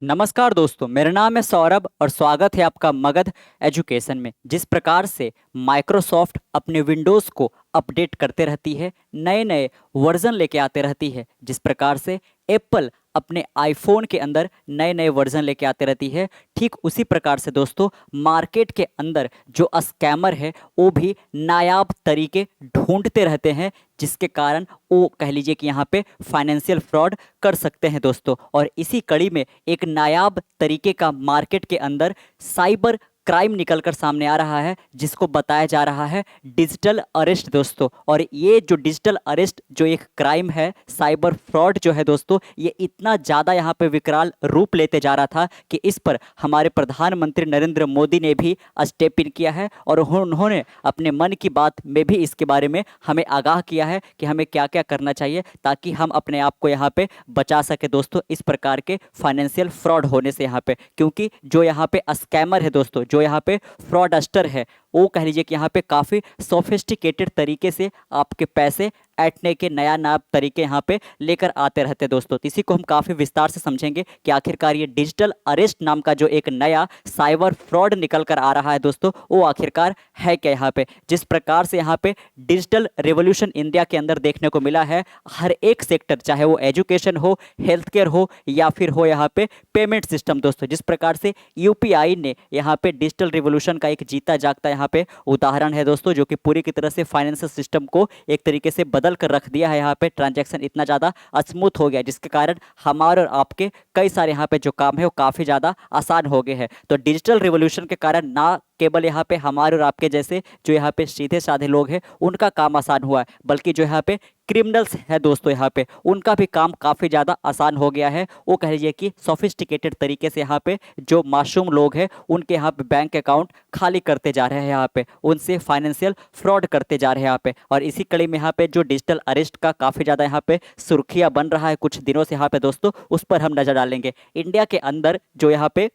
नमस्कार दोस्तों, मेरा नाम है सौरभ और स्वागत है आपका मगध एजुकेशन में। जिस प्रकार से माइक्रोसॉफ्ट अपने विंडोज़ को अपडेट करते रहती है, नए नए वर्जन लेके आते रहती है, जिस प्रकार से एप्पल अपने आईफोन के अंदर नए नए वर्जन लेके आते रहती है, ठीक उसी प्रकार से दोस्तों मार्केट के अंदर जो स्कैमर है वो भी नायाब तरीके ढूंढते रहते हैं, जिसके कारण वो कह लीजिए कि यहाँ पे फाइनेंशियल फ्रॉड कर सकते हैं दोस्तों। और इसी कड़ी में एक नायाब तरीके का मार्केट के अंदर साइबर क्राइम निकलकर सामने आ रहा है, जिसको बताया जा रहा है डिजिटल अरेस्ट दोस्तों। और ये जो डिजिटल अरेस्ट जो एक क्राइम है, साइबर फ्रॉड जो है दोस्तों, ये इतना ज़्यादा यहाँ पे विकराल रूप लेते जा रहा था कि इस पर हमारे प्रधानमंत्री नरेंद्र मोदी ने भी स्टेप इन किया है और उन्होंने अपने मन की बात में भी इसके बारे में हमें आगाह किया है कि हमें क्या क्या करना चाहिए ताकि हम अपने आप को यहाँ पे बचा सके दोस्तों इस प्रकार के फाइनेंशियल फ्रॉड होने से यहाँ पे। क्योंकि जो यहाँ पे स्कैमर है दोस्तों, जो यहाँ पे फ्रॉडस्टर है, वो कह लीजिए कि यहाँ पे काफ़ी सोफिस्टिकेटेड तरीके से आपके पैसे ऐंठने के नया नया तरीके यहाँ पे लेकर आते रहते हैं दोस्तों। तो इसी को हम काफ़ी विस्तार से समझेंगे कि आखिरकार ये डिजिटल अरेस्ट नाम का जो एक नया साइबर फ्रॉड निकल कर आ रहा है दोस्तों, वो आखिरकार है क्या यहाँ पे। जिस प्रकार से यहाँ पे डिजिटल रेवोल्यूशन इंडिया के अंदर देखने को मिला है, हर एक सेक्टर, चाहे वो एजुकेशन हो, हेल्थ केयर हो या फिर हो यहाँ पे पेमेंट सिस्टम दोस्तों, जिस प्रकार से यूपीआई ने यहाँ पे डिजिटल रिवोल्यूशन का एक जीता जागता यहाँ पे उदाहरण है दोस्तों, जो कि पूरी की तरह से फाइनेंशियल सिस्टम को एक तरीके से बदल कर रख दिया है। यहाँ पे ट्रांजैक्शन इतना ज़्यादा स्मूथ हो गया जिसके कारण हमारे और आपके कई सारे यहाँ पे जो काम है वो काफ़ी ज़्यादा आसान हो गए हैं। तो डिजिटल रिवोल्यूशन के कारण ना केवल यहाँ पे हमारे और आपके जैसे जो यहाँ पे सीधे साधे लोग हैं उनका काम आसान हुआ है, बल्कि जो यहाँ पे क्रिमिनल्स है दोस्तों, यहाँ पे उनका भी काम काफ़ी ज़्यादा आसान हो गया है। वो कह लीजिए कि सोफिस्टिकेटेड तरीके से यहाँ पे जो मासूम लोग हैं उनके यहाँ पे बैंक अकाउंट खाली करते जा रहे हैं, यहाँ पे उनसे फाइनेंशियल फ्रॉड करते जा रहे हैं यहाँ पे। और इसी कड़ी में यहाँ पे जो डिजिटल अरेस्ट का काफ़ी ज़्यादा यहाँ पे सुर्खियाँ बन रहा है कुछ दिनों से यहाँ पे दोस्तों, उस पर हम नज़र डालेंगे। इंडिया के अंदर जो यहाँ पे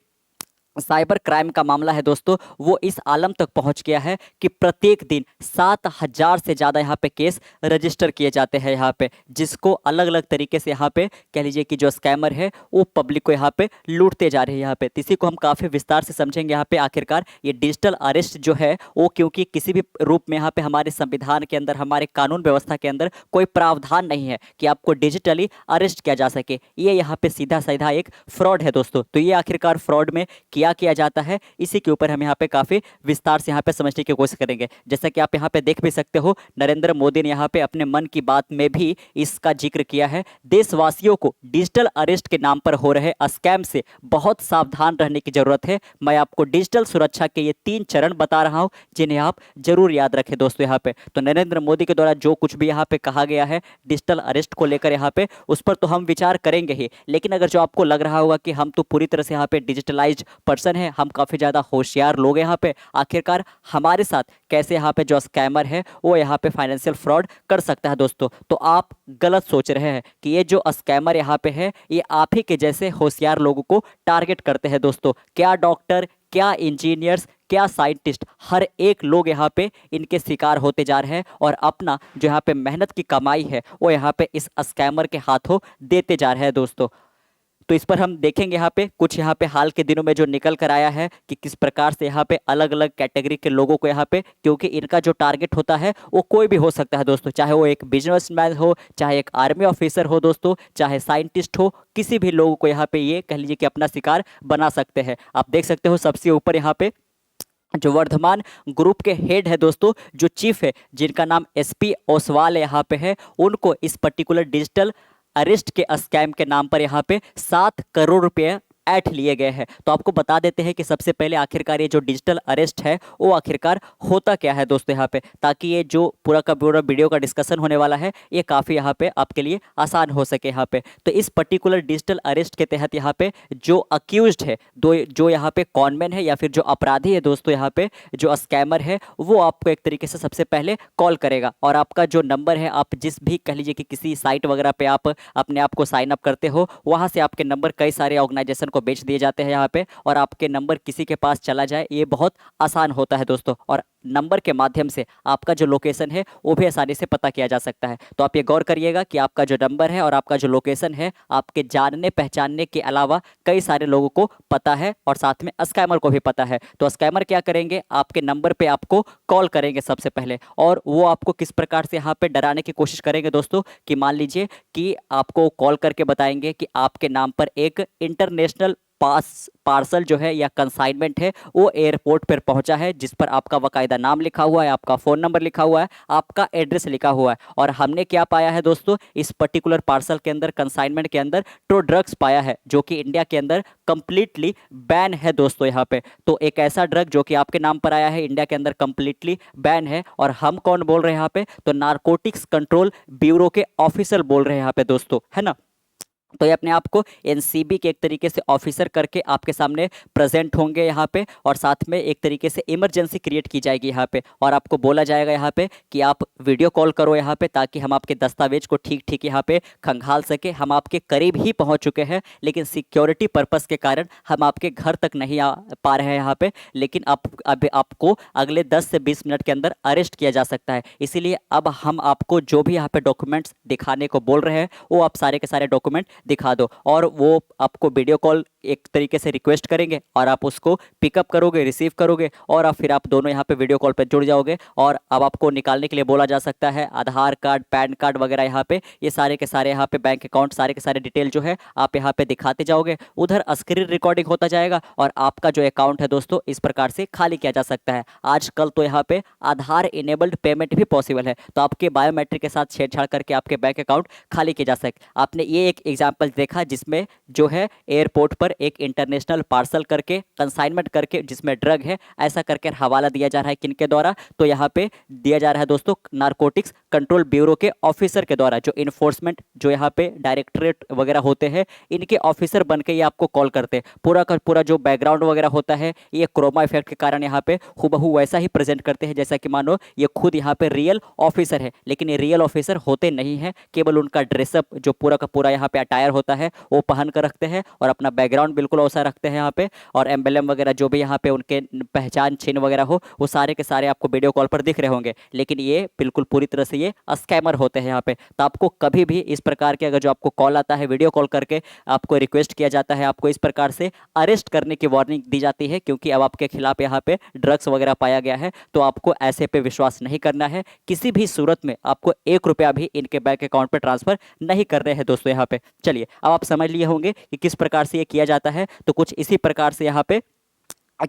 साइबर क्राइम का मामला है दोस्तों, वो इस आलम तक पहुंच गया है कि प्रत्येक दिन 7,000 से ज़्यादा यहाँ पे केस रजिस्टर किए जाते हैं यहाँ पे, जिसको अलग अलग तरीके से यहाँ पे कह लीजिए कि जो स्कैमर है वो पब्लिक को यहाँ पे लूटते जा रहे हैं यहाँ पे। तो इसी को हम काफ़ी विस्तार से समझेंगे यहाँ पे। आखिरकार ये डिजिटल अरेस्ट जो है वो, क्योंकि किसी भी रूप में यहाँ पे हमारे संविधान के अंदर, हमारे कानून व्यवस्था के अंदर कोई प्रावधान नहीं है कि आपको डिजिटली अरेस्ट किया जा सके। ये यहाँ पे सीधा सीधा एक फ्रॉड है दोस्तों। तो ये आखिरकार फ्रॉड में किया जाता है, इसी के ऊपर हम यहाँ पे काफ़ी विस्तार से यहाँ पे समझने की कोशिश करेंगे। जैसा कि आप यहाँ पे देख भी सकते हो, नरेंद्र मोदी ने यहाँ पे अपने मन की बात में भी इसका जिक्र किया है। देशवासियों को डिजिटल अरेस्ट के नाम पर हो रहे स्कैम से बहुत सावधान रहने की जरूरत है। मैं आपको डिजिटल सुरक्षा के ये 3 चरण बता रहा हूँ, जिन्हें आप जरूर याद रखें दोस्तों। यहाँ पे तो नरेंद्र मोदी के द्वारा जो कुछ भी यहाँ पे कहा गया है डिजिटल अरेस्ट को लेकर यहाँ पे, उस पर तो हम विचार करेंगे ही। लेकिन अगर जो आपको लग रहा होगा कि हम तो पूरी तरह से यहाँ पे डिजिटलाइज्ड पर्सन है, हम काफ़ी ज़्यादा होशियार लोग हैं यहाँ पे, आखिरकार हमारे साथ कैसे यहाँ पे जो स्कैमर है वो यहाँ पे फाइनेंशियल फ्रॉड कर सकता है दोस्तों, तो आप गलत सोच रहे हैं कि ये जो स्कैमर यहाँ पे है ये आप ही के जैसे होशियार लोगों को टारगेट करते हैं दोस्तों। क्या डॉक्टर, क्या इंजीनियर्स, क्या साइंटिस्ट, हर एक लोग यहाँ पे इनके शिकार होते जा रहे हैं और अपना जो यहाँ पे मेहनत की कमाई है वो यहाँ पे इस स्कैमर के हाथों देते जा रहे हैं दोस्तों। तो इस पर हम देखेंगे यहाँ पे कुछ यहाँ पे हाल के दिनों में जो निकल कर आया है कि किस प्रकार से यहाँ पे अलग अलग कैटेगरी के लोगों को यहाँ पे, क्योंकि इनका जो टारगेट होता है वो कोई भी हो सकता है दोस्तों, चाहे वो एक बिजनेसमैन हो, चाहे एक आर्मी ऑफिसर हो दोस्तों, चाहे साइंटिस्ट हो, किसी भी लोगों को यहाँ पे ये कह लीजिए कि अपना शिकार बना सकते हैं। आप देख सकते हो सबसे ऊपर यहाँ पे जो वर्धमान ग्रुप के हेड है दोस्तों, जो चीफ है, जिनका नाम एसपी ओसवाल यहाँ पे है, उनको इस पर्टिकुलर डिजिटल अरेस्ट के स्कैम के नाम पर यहाँ पे 7 करोड़ रुपए ऐठ लिए गए हैं। तो आपको बता देते हैं कि सबसे पहले आखिरकार ये जो डिजिटल अरेस्ट है वो आखिरकार होता क्या है दोस्तों यहाँ पे, ताकि ये जो पूरा का पूरा वीडियो का डिस्कशन होने वाला है ये काफ़ी यहाँ पे आपके लिए आसान हो सके यहाँ पे। तो इस पर्टिकुलर डिजिटल अरेस्ट के तहत यहाँ पे जो अक्यूज्ड है, जो यहाँ पे कॉनमैन है या फिर जो अपराधी है दोस्तों, यहाँ पे जो स्कैमर है वो आपको एक तरीके से सबसे पहले कॉल करेगा और आपका जो नंबर है, आप जिस भी कह लीजिए कि किसी साइट वगैरह पे आप अपने आप को साइन अप करते हो, वहाँ से आपके नंबर कई सारे ऑर्गेनाइजेशन को को बेच दिए जाते हैं यहाँ पे, और आपके नंबर किसी के पास चला जाए ये बहुत आसान होता है दोस्तों। और नंबर के माध्यम से आपका जो लोकेशन है वो भी आसानी से पता किया जा सकता है। तो आप ये गौर करिएगा कि आपका जो नंबर है और आपका जो लोकेशन है आपके जानने पहचानने के अलावा कई सारे लोगों को पता है, और साथ में स्कैमर को भी पता है। तो स्कैमर क्या करेंगे, आपके नंबर पे आपको कॉल करेंगे सबसे पहले, और वो आपको किस प्रकार से यहाँ पे डराने की कोशिश करेंगे दोस्तों, कि मान लीजिए कि आपको कॉल करके बताएंगे कि आपके नाम पर एक इंटरनेशनल पार्सल जो है या कंसाइनमेंट है वो एयरपोर्ट पर पहुंचा है, जिस पर आपका बाकायदा नाम लिखा हुआ है, आपका फ़ोन नंबर लिखा हुआ है, आपका एड्रेस लिखा हुआ है। और हमने क्या पाया है दोस्तों, इस पर्टिकुलर पार्सल के अंदर, कंसाइनमेंट के अंदर तो ड्रग्स पाया है जो कि इंडिया के अंदर कंप्लीटली बैन है दोस्तों यहाँ पे। तो एक ऐसा ड्रग जो कि आपके नाम पर आया है इंडिया के अंदर कंप्लीटली बैन है। और हम कौन बोल रहे हैं यहाँ पे, तो नारकोटिक्स कंट्रोल ब्यूरो के ऑफिसर बोल रहे हैं यहाँ पे दोस्तों, है ना। तो ये अपने आप को एनसीबी के एक तरीके से ऑफिसर करके आपके सामने प्रेजेंट होंगे यहाँ पे, और साथ में एक तरीके से इमरजेंसी क्रिएट की जाएगी यहाँ पे, और आपको बोला जाएगा यहाँ पे कि आप वीडियो कॉल करो यहाँ पे, ताकि हम आपके दस्तावेज को ठीक ठीक यहाँ पे खंगाल सके। हम आपके करीब ही पहुँच चुके हैं, लेकिन सिक्योरिटी पर्पज़ के कारण हम आपके घर तक नहीं आ पा रहे हैं यहाँ पे, लेकिन अब आपको अगले 10 से 20 मिनट के अंदर अरेस्ट किया जा सकता है। इसीलिए अब हम आपको जो भी यहाँ पे डॉक्यूमेंट्स दिखाने को बोल रहे हैं वो आप सारे के सारे डॉक्यूमेंट दिखा दो, और वो आपको वीडियो कॉल एक तरीके से रिक्वेस्ट करेंगे, और आप उसको पिकअप करोगे, रिसीव करोगे, और फिर आप दोनों यहाँ पे वीडियो कॉल पे जुड़ जाओगे। और अब आपको निकालने के लिए बोला जा सकता है आधार कार्ड, पैन कार्ड वगैरह, यहाँ पे ये सारे के सारे यहाँ पे बैंक अकाउंट सारे के सारे डिटेल जो है आप यहाँ पे दिखाते जाओगे। उधर स्क्रीन रिकॉर्डिंग होता जाएगा, और आपका जो अकाउंट है दोस्तों इस प्रकार से खाली किया जा सकता है। आजकल तो यहाँ पे आधार इनेबल्ड पेमेंट भी पॉसिबल है, तो आपके बायोमेट्रिक के साथ छेड़छाड़ करके आपके बैंक अकाउंट खाली किए जा सकते। आपने ये एक एग्जाम्पल देखा जिसमें जो है एयरपोर्ट पर एक इंटरनेशनल पार्सल करके, कंसाइनमेंट करके, जिसमें ड्रग है, ऐसा करके हवाला दिया जा रहा है किनके द्वारा, तो यहाँ पे दिया जा रहा है दोस्तों नारकोटिक्स कंट्रोल ब्यूरो के ऑफिसर के द्वारा, जो इन्फोर्समेंट जो यहाँ पे डायरेक्टरेट वगैरह होते हैं इनके ऑफिसर बन के ये आपको कॉल करते हैं। पूरा का पूरा जो बैकग्राउंड वगैरह होता है ये क्रोमा इफेक्ट के कारण यहाँ पे हुबहू वैसा ही प्रेजेंट करते हैं जैसा कि मानो ये खुद यहाँ पे रियल ऑफिसर है, लेकिन ये रियल ऑफिसर होते नहीं है। केवल उनका ड्रेसअप जो पूरा का पूरा यहाँ पे अटायर होता है वो पहन कर रखते हैं, और अपना बैकग्राउंड बिल्कुल वैसा रखते हैं यहाँ पे, और एम्बलम वगैरह जो भी यहाँ पे उनके पहचान चिन्ह वगैरह हो वो सारे के सारे आपको वीडियो कॉल पर दिख रहे होंगे। लेकिन ये बिल्कुल पूरी तरह से ये स्कैमर होते हैं यहाँ पे। तो आपको कभी भी इस प्रकार के अगर जो आपको कॉल आता है, वीडियो कॉल करके आपको रिक्वेस्ट किया जाता है, आपको इस प्रकार से अरेस्ट करने की वार्निंग दी जाती है, क्योंकि अब आपके खिलाफ यहाँ पे ड्रग्स वगैरह पाया गया है, तो आपको ऐसे पे विश्वास नहीं करना है। किसी भी सूरत में आपको 1 रुपया भी इनके बैंक अकाउंट पे ट्रांसफर नहीं कर रहे हैं दोस्तों यहाँ पे। चलिए अब आप समझ लिए होंगे कि किस प्रकार से ये किया जाता है। तो कुछ इसी प्रकार से यहाँ पे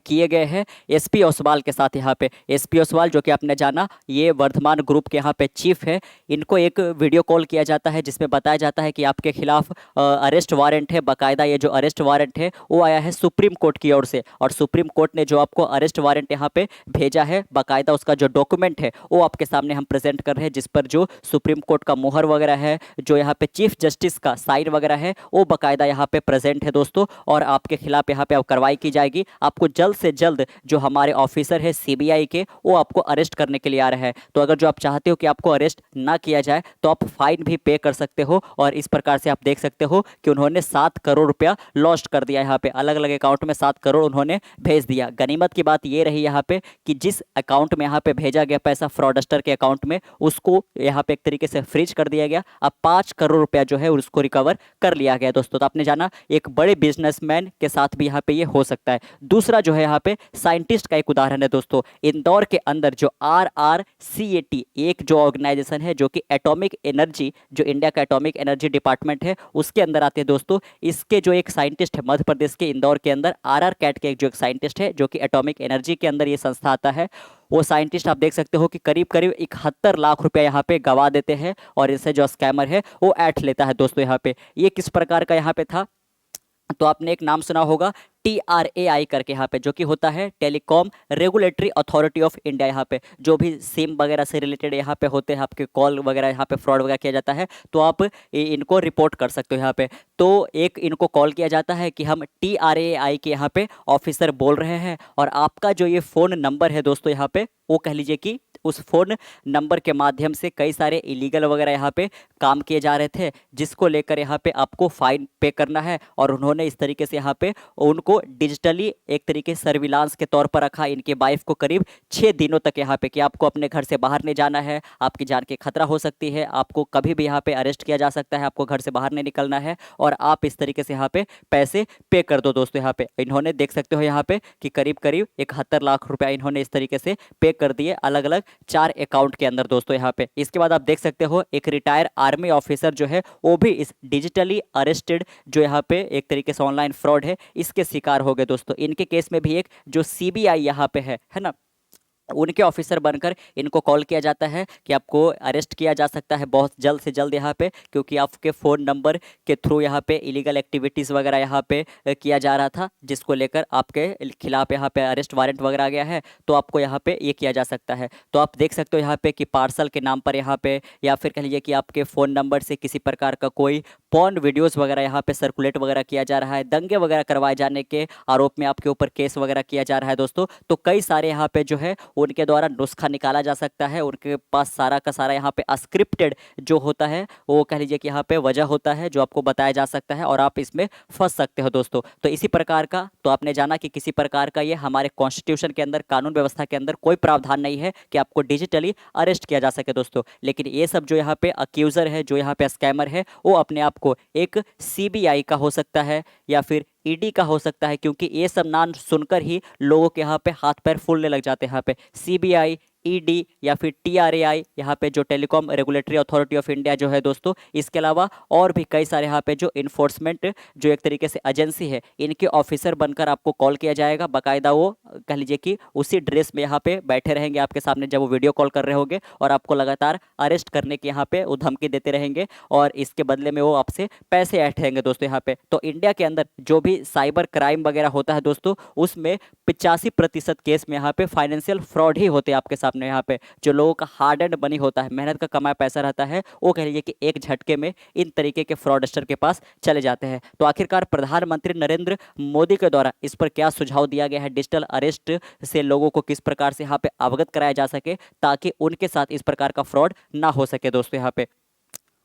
किए गए हैं एसपी ओसवाल के साथ। यहाँ पे एसपी ओसवाल जो कि आपने जाना ये वर्धमान ग्रुप के यहाँ पे चीफ है, इनको एक वीडियो कॉल किया जाता है जिसमें बताया जाता है कि आपके खिलाफ अरेस्ट वारंट है। बाकायदा ये जो अरेस्ट वारंट है वो आया है सुप्रीम कोर्ट की ओर से, और सुप्रीम कोर्ट ने जो आपको अरेस्ट वारंट यहाँ पे भेजा है, बाकायदा उसका जो डॉक्यूमेंट है वो आपके सामने हम प्रेजेंट कर रहे हैं, जिस पर जो सुप्रीम कोर्ट का मुहर वगैरह है, जो यहाँ पे चीफ जस्टिस का साइन वगैरह है वो बाकायदा यहाँ पे प्रेजेंट है दोस्तों। और आपके खिलाफ यहाँ पे अब कार्रवाई की जाएगी। आपको जल्द से जल्द जो हमारे ऑफिसर है सीबीआई के वो आपको अरेस्ट करने के लिए आ रहे हैं। तो अगर जो आप चाहते हो कि आपको अरेस्ट ना किया जाए तो आप फाइन भी पे कर सकते हो, और इस प्रकार से आप देख सकते हो कि उन्होंने 7 करोड़ रुपया लॉस्ट कर दिया। यहाँ पे अलग अलग अकाउंट में 7 करोड़ उन्होंने भेज दिया। गनीमत की बात ये रही यहाँ पे कि जिस अकाउंट में यहाँ पे भेजा गया पैसा फ्रॉडस्टर के अकाउंट में, उसको यहाँ पे एक तरीके से फ्रीज कर दिया गया। अब 5 करोड़ रुपया जो है उसको रिकवर कर लिया गया दोस्तों। तो आपने जाना एक बड़े बिजनेसमैन के साथ भी यहाँ पे ये हो सकता है। दूसरा जो है यहाँ पे साइंटिस्ट का एक उदाहरण है दोस्तों। इंदौर के अंदर जो RRCAT एक जो ऑर्गेनाइजेशन है जो कि एटॉमिक एनर्जी, जो इंडिया का एटॉमिक एनर्जी डिपार्टमेंट है उसके अंदर आते हैं दोस्तों। इसके जो एक साइंटिस्ट है मध्य प्रदेश के इंदौर के अंदर RRCAT के एक जो एक साइंटिस्ट है जो कि एटॉमिक एनर्जी के अंदर ये संस्था आता है, वो साइंटिस्ट आप देख सकते हो कि करीब करीब 71 लाख रुपया यहाँ पे गवा देते हैं, और इससे जो स्कैमर है वो ऐठ लेता है दोस्तों। यहाँ पे ये किस प्रकार का यहाँ पे था, तो आपने एक नाम सुना होगा TRAI करके, यहाँ पे जो कि होता है telecom regulatory authority of India. यहाँ पे जो भी सिम वगैरह से रिलेटेड यहाँ पे होते हैं, आपके कॉल वगैरह यहाँ पे फ्रॉड वगैरह किया जाता है, तो आप इनको रिपोर्ट कर सकते हो यहाँ पे। तो एक इनको कॉल किया जाता है कि हम TRAI के यहाँ पे ऑफिसर बोल रहे हैं, और आपका जो ये फ़ोन नंबर है दोस्तों यहाँ पे वो कह लीजिए कि उस फ़ोन नंबर के माध्यम से कई सारे इलीगल वगैरह यहाँ पे काम किए जा रहे थे, जिसको लेकर यहाँ पे आपको फाइन पे करना है। और उन्होंने इस तरीके से यहाँ पे उनको डिजिटली एक तरीके से सर्विलांस के तौर पर रखा इनके वाइफ को करीब 6 दिनों तक यहाँ पे, कि आपको अपने घर से बाहर नहीं जाना है, आपकी जान की खतरा हो सकती है, आपको कभी भी यहाँ पे अरेस्ट किया जा सकता है, आपको घर से बाहर नहीं निकलना है, और आप इस तरीके से यहाँ पे पैसे पे कर दो दोस्तों। यहाँ पे इन्होंने देख सकते हो यहाँ पे कि करीब करीब 71 लाख रुपया इन्होंने इस तरीके से पे कर दिए अलग अलग 4 अकाउंट के अंदर दोस्तों यहाँ पे। इसके बाद आप देख सकते हो एक रिटायर आर्मी ऑफिसर जो है वो भी इस डिजिटली अरेस्टेड जो यहाँ पे एक तरीके से ऑनलाइन फ्रॉड है इसके शिकार हो गए दोस्तों। इनके केस में भी एक जो सीबीआई यहाँ पे है ना, उनके ऑफिसर बनकर इनको कॉल किया जाता है कि आपको अरेस्ट किया जा सकता है बहुत जल्द से जल्द यहाँ पे, क्योंकि आपके फ़ोन नंबर के थ्रू यहाँ पे इलीगल एक्टिविटीज़ वगैरह यहाँ पे किया जा रहा था, जिसको लेकर आपके खिलाफ यहाँ पे अरेस्ट वारंट वगैरह आ गया है, तो आपको यहाँ पे ये किया जा सकता है। तो आप देख सकते हो यहाँ पे कि पार्सल के नाम पर यहाँ पे, या फिर कह लीजिए कि आपके फ़ोन नंबर से किसी प्रकार का कोई पॉर्न वीडियोज़ वगैरह यहाँ पे सर्कुलेट वगैरह किया जा रहा है, दंगे वगैरह करवाए जाने के आरोप में आपके ऊपर केस वगैरह किया जा रहा है दोस्तों। तो कई सारे यहाँ पे जो है उनके द्वारा नुस्खा निकाला जा सकता है, उनके पास सारा का सारा यहाँ पे स्क्रिप्टेड जो होता है वो कह लीजिए कि यहाँ पे वजह होता है जो आपको बताया जा सकता है, और आप इसमें फंस सकते हो दोस्तों। तो इसी प्रकार का, तो आपने जाना कि किसी प्रकार का ये हमारे कॉन्स्टिट्यूशन के अंदर, कानून व्यवस्था के अंदर कोई प्रावधान नहीं है कि आपको डिजिटली अरेस्ट किया जा सके दोस्तों। लेकिन ये सब जो यहाँ पे अक्यूज़र है, जो यहाँ पे स्कैमर है, वो अपने आप को एक सीबीआई का हो सकता है या फिर ईडी का हो सकता है, क्योंकि ये सब नाम सुनकर ही लोगों के यहाँ पे हाथ पैर फूलने लग जाते हैं। यहाँ पे सीबीआई, ईडी या फिर टीआरएआई, यहाँ पे जो telecom regulatory authority of India जो है दोस्तों, इसके अलावा और भी कई सारे यहाँ पे जो इन्फोर्समेंट जो एक तरीके से एजेंसी है, इनके ऑफिसर बनकर आपको कॉल किया जाएगा। बाकायदा वो कह लीजिए कि उसी ड्रेस में यहाँ पे बैठे रहेंगे आपके सामने जब वो वीडियो कॉल कर रहे होंगे, और आपको लगातार अरेस्ट करने की यहाँ पे वो धमकी देते रहेंगे, और इसके बदले में वो आपसे पैसे ऐंठेंगे दोस्तों यहाँ पे। तो इंडिया के अंदर जो भी साइबर क्राइम वगैरह होता है दोस्तों, उसमें 85% केस में यहाँ पे फाइनेंशियल फ्रॉड ही होते हैं आपके सामने। यहाँ पे जो लोगों का हार्ड एंड मनी होता है, मेहनत का कमाया पैसा रहता है, वो कह लीजिए कि एक झटके में इन तरीके के फ्रॉडस्टर के पास चले जाते हैं। तो आखिरकार प्रधानमंत्री नरेंद्र मोदी के द्वारा इस पर क्या सुझाव दिया गया है, डिजिटल अरेस्ट से लोगों को किस प्रकार से यहाँ पे अवगत कराया जा सके ताकि उनके साथ इस प्रकार का फ्रॉड ना हो सके दोस्तों। यहाँ पे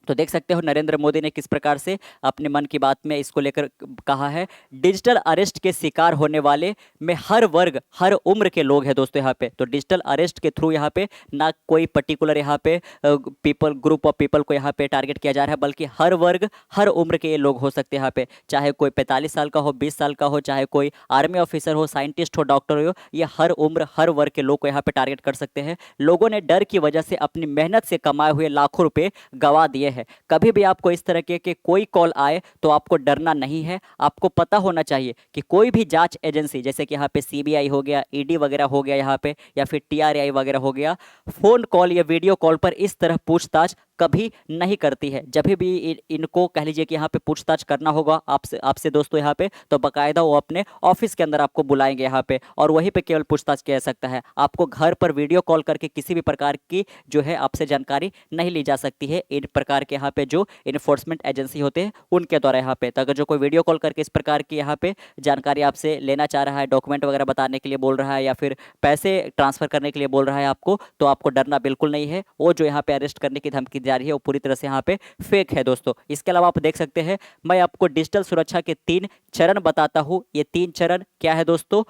तो देख सकते हो नरेंद्र मोदी ने किस प्रकार से अपने मन की बात में इसको लेकर कहा है। डिजिटल अरेस्ट के शिकार होने वाले में हर वर्ग, हर उम्र के लोग हैं दोस्तों यहाँ पे। तो डिजिटल अरेस्ट के थ्रू यहाँ पे ना कोई पर्टिकुलर यहाँ पे पीपल, ग्रुप ऑफ पीपल को यहाँ पे टारगेट किया जा रहा है, बल्कि हर वर्ग, हर उम्र के ये लोग हो सकते हैं यहाँ पे। चाहे कोई 45 साल का हो, 20 साल का हो, चाहे कोई आर्मी ऑफिसर हो, साइंटिस्ट हो, डॉक्टर हो, ये हर उम्र, हर वर्ग के लोग को यहाँ पे टारगेट कर सकते हैं। लोगों ने डर की वजह से अपनी मेहनत से कमाए हुए लाखों रुपए गंवा दिए है। कभी भी आपको इस तरह के कोई कॉल आए तो आपको डरना नहीं है। आपको पता होना चाहिए कि कोई भी जांच एजेंसी, जैसे कि यहाँ पे सीबीआई हो गया, ईडी वगैरह हो गया यहाँ पे, या फिर टीआरआई वगैरह हो गया, फोन कॉल या वीडियो कॉल पर इस तरह पूछताछ कभी नहीं करती है। जब भी इनको कह लीजिए कि यहाँ पे पूछताछ करना होगा आपसे दोस्तों यहाँ पे, तो बाकायदा वो अपने ऑफिस के अंदर आपको बुलाएंगे यहाँ पे, और वहीं पे केवल पूछताछ किया जा सकता है। आपको घर पर वीडियो कॉल करके किसी भी प्रकार की जो है आपसे जानकारी नहीं ली जा सकती है इन प्रकार के यहाँ पे जो इन्फोर्समेंट एजेंसी होते हैं उनके द्वारा यहाँ पे। तो अगर जो कोई वीडियो कॉल करके इस प्रकार की यहाँ पे जानकारी आपसे लेना चाह रहा है, डॉक्यूमेंट वगैरह बताने के लिए बोल रहा है, या फिर पैसे ट्रांसफर करने के लिए बोल रहा है आपको, तो आपको डरना बिल्कुल नहीं है। वो जो यहाँ पे अरेस्ट करने की धमकी जा रही है वो पूरी तरह से यहाँ पे फेक है दोस्तों। इसके अलावा आप देख सकते हैं, मैं आपको डिजिटल सुरक्षा के 3 चरण बताता हूं। ये 3 चरण क्या है दोस्तों?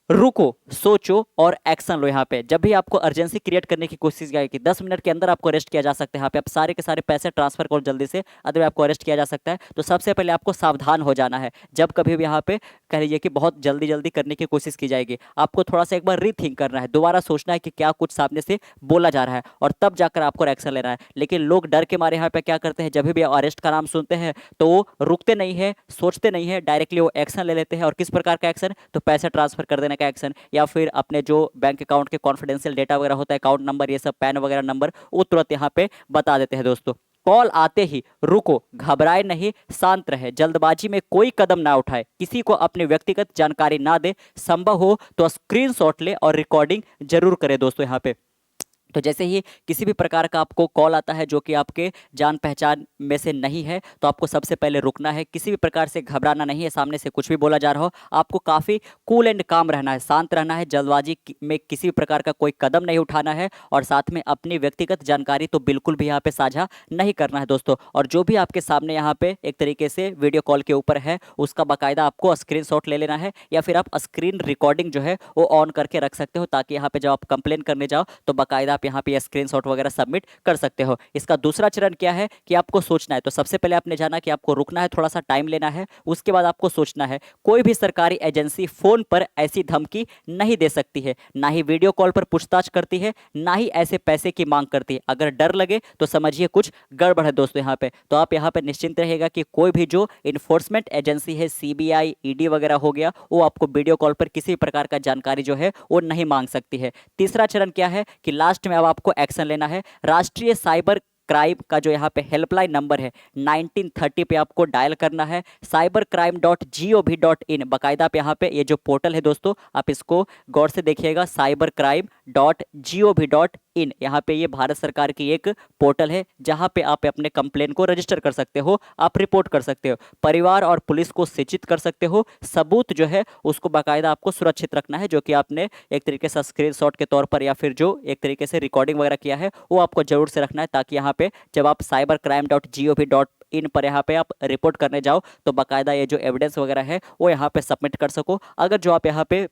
रुको, सोचो और एक्शन लो। यहाँ पे जब भी आपको अर्जेंसी क्रिएट करने की कोशिश की कि 10 मिनट के अंदर आपको अरेस्ट किया जा सकता है, यहाँ पे आप सारे के सारे पैसे ट्रांसफर करो जल्दी से, अदरवाइज आपको अरेस्ट किया जा सकता है। तो सबसे पहले आपको सावधान हो जाना है। जब कभी भी यहाँ पे कह लीजिए कि बहुत जल्दी जल्दी करने की कोशिश की जाएगी, आपको थोड़ा सा एक बार रीथिंक करना है, दोबारा सोचना है कि क्या कुछ सामने से बोला जा रहा है, और तब जाकर आपको एक्शन लेना है। लेकिन लोग डर के मारे यहाँ पे क्या करते हैं, जब भी अरेस्ट का नाम सुनते हैं तो वो रुकते नहीं है, सोचते नहीं है, डायरेक्टली वो एक्शन ले लेते हैं। और किस प्रकार का एक्शन? तो पैसे ट्रांसफर कर देने का एक्शन, या फिर अपने जो बैंक अकाउंट के कॉन्फिडेंशियल डेटा वगैरह होता है, अकाउंट नंबर, ये सब पैन वगैरह नंबर, वो तुरंत यहाँ पे बता देते हैं दोस्तों। कॉल आते ही रुको, घबराए नहीं, शांत रहे, जल्दबाजी में कोई कदम ना उठाए, किसी को अपनी व्यक्तिगत जानकारी ना दे, संभव हो तो स्क्रीनशॉट ले और रिकॉर्डिंग जरूर करें दोस्तों यहाँ पे। तो जैसे ही किसी भी प्रकार का आपको कॉल आता है जो कि आपके जान पहचान में से नहीं है, तो आपको सबसे पहले रुकना है, किसी भी प्रकार से घबराना नहीं है। सामने से कुछ भी बोला जा रहा हो, आपको काफ़ी कूल एंड काम रहना है, शांत रहना है, जल्दबाजी में किसी भी प्रकार का कोई कदम नहीं उठाना है, और साथ में अपनी व्यक्तिगत जानकारी तो बिल्कुल भी यहाँ पे साझा नहीं करना है दोस्तों। और जो भी आपके सामने यहाँ पे एक तरीके से वीडियो कॉल के ऊपर है, उसका बाकायदा आपको स्क्रीनशॉट ले लेना है, या फिर आप स्क्रीन रिकॉर्डिंग जो है वो ऑन करके रख सकते हो, ताकि यहाँ पे जब आप कंप्लेन करने जाओ तो बाकायदा आप यहाँ पे स्क्रीनशॉट वगैरह सबमिट कर सकते हो। इसका दूसरा चरण क्या है कि आपको सोचना है। तो सबसे पहले आपने जाना कि आपको रुकना है, थोड़ा सा टाइम लेना है, उसके बाद आपको सोचना है। कोई भी सरकारी एजेंसी फोन पर ऐसी धमकी नहीं दे सकती है, ना ही वीडियो कॉल पर पूछताछ करती है, ना ही ऐसे पैसे की मांग करती है। अगर डर लगे तो समझिए कुछ गड़बड़ है दोस्तों यहाँ पे। तो आप यहाँ पे निश्चिंत रहेगा कि कोई भी जो इन्फोर्समेंट एजेंसी है, सीबीआई, ईडी वगैरह हो गया, वो आपको वीडियो कॉल पर किसी प्रकार का जानकारी जो है वो नहीं मांग सकती है। तीसरा चरण क्या है कि लास्ट में अब आपको एक्शन लेना है। राष्ट्रीय साइबर क्राइम का जो यहाँ पे हेल्पलाइन नंबर है 1930 पे आपको डायल करना है। cybercrime.gov.in बाकायदा आप यहाँ पे ये जो पोर्टल है दोस्तों, आप इसको गौर से देखिएगा, cybercrime.gov.in। यहाँ पे ये भारत सरकार की एक पोर्टल है जहाँ पे आप अपने कंप्लेन को रजिस्टर कर सकते हो, आप रिपोर्ट कर सकते हो, परिवार और पुलिस को सूचित कर सकते हो। सबूत जो है उसको बाकायदा आपको सुरक्षित रखना है, जो कि आपने एक तरीके से स्क्रीनशॉट के तौर पर या फिर जो एक तरीके से रिकॉर्डिंग वगैरह किया है वो आपको जरूर से रखना है, ताकि यहाँ पे जब आप cybercrime.gov.in पर यहाँ पे आप रिपोर्ट करने जाओ तो बाकायदा ये जो एविडेंस वगैरह है वो यहाँ पे सबमिट कर सको। अगर जो आप यहाँ पे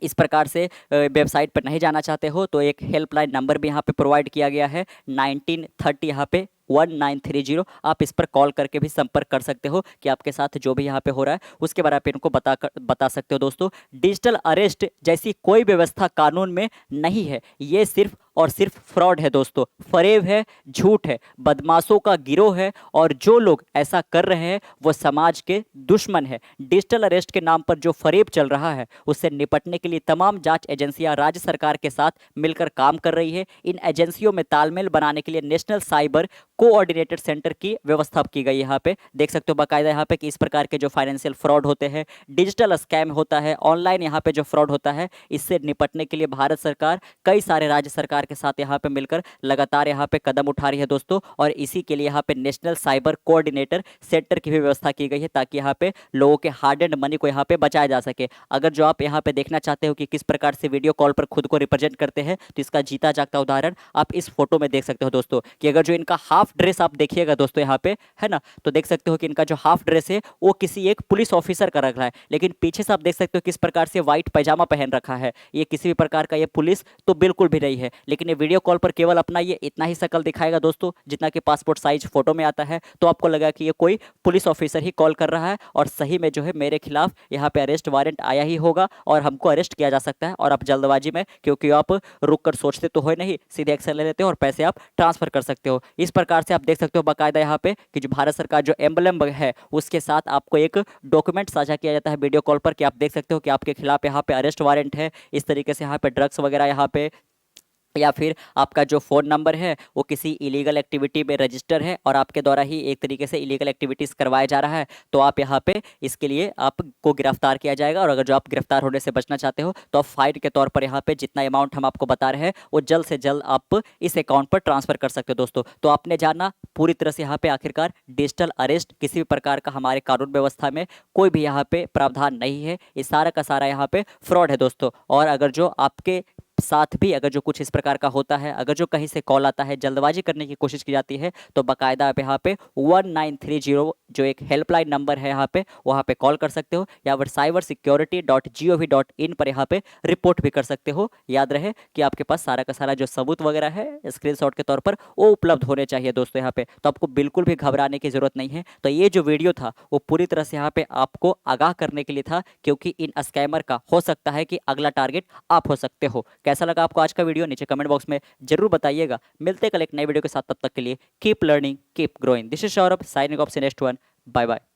इस प्रकार से वेबसाइट पर नहीं जाना चाहते हो तो एक हेल्पलाइन नंबर भी यहाँ पे प्रोवाइड किया गया है 1930 यहाँ पे 1930। आप इस पर कॉल करके भी संपर्क कर सकते हो कि आपके साथ जो भी यहाँ पे हो रहा है उसके बारे में आप इनको बता सकते हो दोस्तों। डिजिटल अरेस्ट जैसी कोई व्यवस्था कानून में नहीं है, ये सिर्फ और सिर्फ फ्रॉड है दोस्तों, फरेब है, झूठ है, बदमाशों का गिरोह है, और जो लोग ऐसा कर रहे हैं वो समाज के दुश्मन है। डिजिटल अरेस्ट के नाम पर जो फरेब चल रहा है उससे निपटने के लिए तमाम जांच एजेंसियां राज्य सरकार के साथ मिलकर काम कर रही है। इन एजेंसियों में तालमेल बनाने के लिए नेशनल साइबर कोऑर्डिनेटेड सेंटर की व्यवस्था की गई। यहाँ पे देख सकते हो बाकायदा यहाँ पे कि इस प्रकार के जो फाइनेंशियल फ्रॉड होते हैं, डिजिटल स्कैम होता है, ऑनलाइन यहाँ पे जो फ्रॉड होता है, इससे निपटने के लिए भारत सरकार कई सारे राज्य सरकार के साथ यहाँ पे मिलकर लगातार यहाँ पे कदम उठा रही है दोस्तों। और इसी के लिए यहाँ पे नेशनल साइबर कोऑर्डिनेटर सेंटर की भी व्यवस्था की गई है, ताकि यहाँ पे लोगों के हार्ड एंड मनी को यहाँ पे बचाया जा सके। अगर जो आप यहाँ पे देखना चाहते हो कि किस प्रकार से वीडियो कॉल पर खुद को रिप्रेजेंट करते हैं, तो इसका जीता जागता उदाहरण आप इस फोटो में देख सकते हो दोस्तों। कि अगर जो इनका हाफ ड्रेस आप देखिएगा दोस्तों यहाँ पे है ना, तो देख सकते हो कि इनका जो हाफ ड्रेस है वो किसी एक पुलिस ऑफिसर का रखा है, लेकिन पीछे से आप देख सकते हो किस प्रकार से व्हाइट पैजामा पहन रखा है। ये किसी भी प्रकार का ये पुलिस तो बिल्कुल भी नहीं है, लेकिन ये वीडियो कॉल पर केवल अपना ये इतना ही शक्ल दिखाएगा दोस्तों जितना कि पासपोर्ट साइज फोटो में आता है, तो आपको लगा कि ये कोई पुलिस ऑफिसर ही कॉल कर रहा है, और सही में जो है मेरे खिलाफ यहाँ पे अरेस्ट वारंट आया ही होगा और हमको अरेस्ट किया जा सकता है। और आप जल्दबाजी में, क्योंकि आप रुक कर सोचते तो हो नहीं, सीधे एक्शन ले लेते हो और पैसे आप ट्रांसफर कर सकते हो। इस प्रकार से आप देख सकते हो बाकायदा यहाँ पे कि जो भारत सरकार जो एम्बलम है उसके साथ आपको एक डॉक्यूमेंट साझा किया जाता है वीडियो कॉल पर, कि आप देख सकते हो कि आपके खिलाफ यहाँ पे अरेस्ट वारंट है। इस तरीके से यहाँ पे ड्रग्स वगैरह यहाँ पे, या फिर आपका जो फ़ोन नंबर है वो किसी इलीगल एक्टिविटी में रजिस्टर है और आपके द्वारा ही एक तरीके से इलीगल एक्टिविटीज़ करवाया जा रहा है, तो आप यहाँ पे इसके लिए आपको गिरफ्तार किया जाएगा। और अगर जो आप गिरफ्तार होने से बचना चाहते हो तो आप फाइन के तौर पर यहाँ पे जितना अमाउंट हम आपको बता रहे हैं वो जल्द से जल्द आप इस अकाउंट पर ट्रांसफ़र कर सकते हो दोस्तों। तो आपने जाना पूरी तरह से यहाँ पे आखिरकार डिजिटल अरेस्ट किसी भी प्रकार का हमारे कानून व्यवस्था में कोई भी यहाँ पे प्रावधान नहीं है, ये सारा का सारा यहाँ पे फ्रॉड है दोस्तों। और अगर जो आपके साथ भी अगर जो कुछ इस प्रकार का होता है, अगर जो कहीं से कॉल आता है, जल्दबाजी करने की कोशिश की जाती है, तो बाकायदा आप यहाँ पे 1930 जो एक हेल्पलाइन नंबर है यहाँ पे, वहाँ पे कॉल कर सकते हो, या फिर cybersecurity.gov.in पर यहाँ पे रिपोर्ट भी कर सकते हो। याद रहे कि आपके पास सारा का सारा जो सबूत वगैरह है स्क्रीनशॉट के तौर पर वो उपलब्ध होने चाहिए दोस्तों यहाँ पे, तो आपको बिल्कुल भी घबराने की जरूरत नहीं है। तो ये जो वीडियो था वो पूरी तरह से यहाँ पे आपको आगाह करने के लिए था, क्योंकि इन स्कैमर का हो सकता है कि अगला टारगेट आप हो सकते हो। कैसा लगा आपको आज का वीडियो नीचे कमेंट बॉक्स में जरूर बताइएगा। मिलते कल एक नए वीडियो के साथ, तब तक के लिए keep learning keep growing. This is Saurabh signing off से नेक्स्ट वन। Bye bye.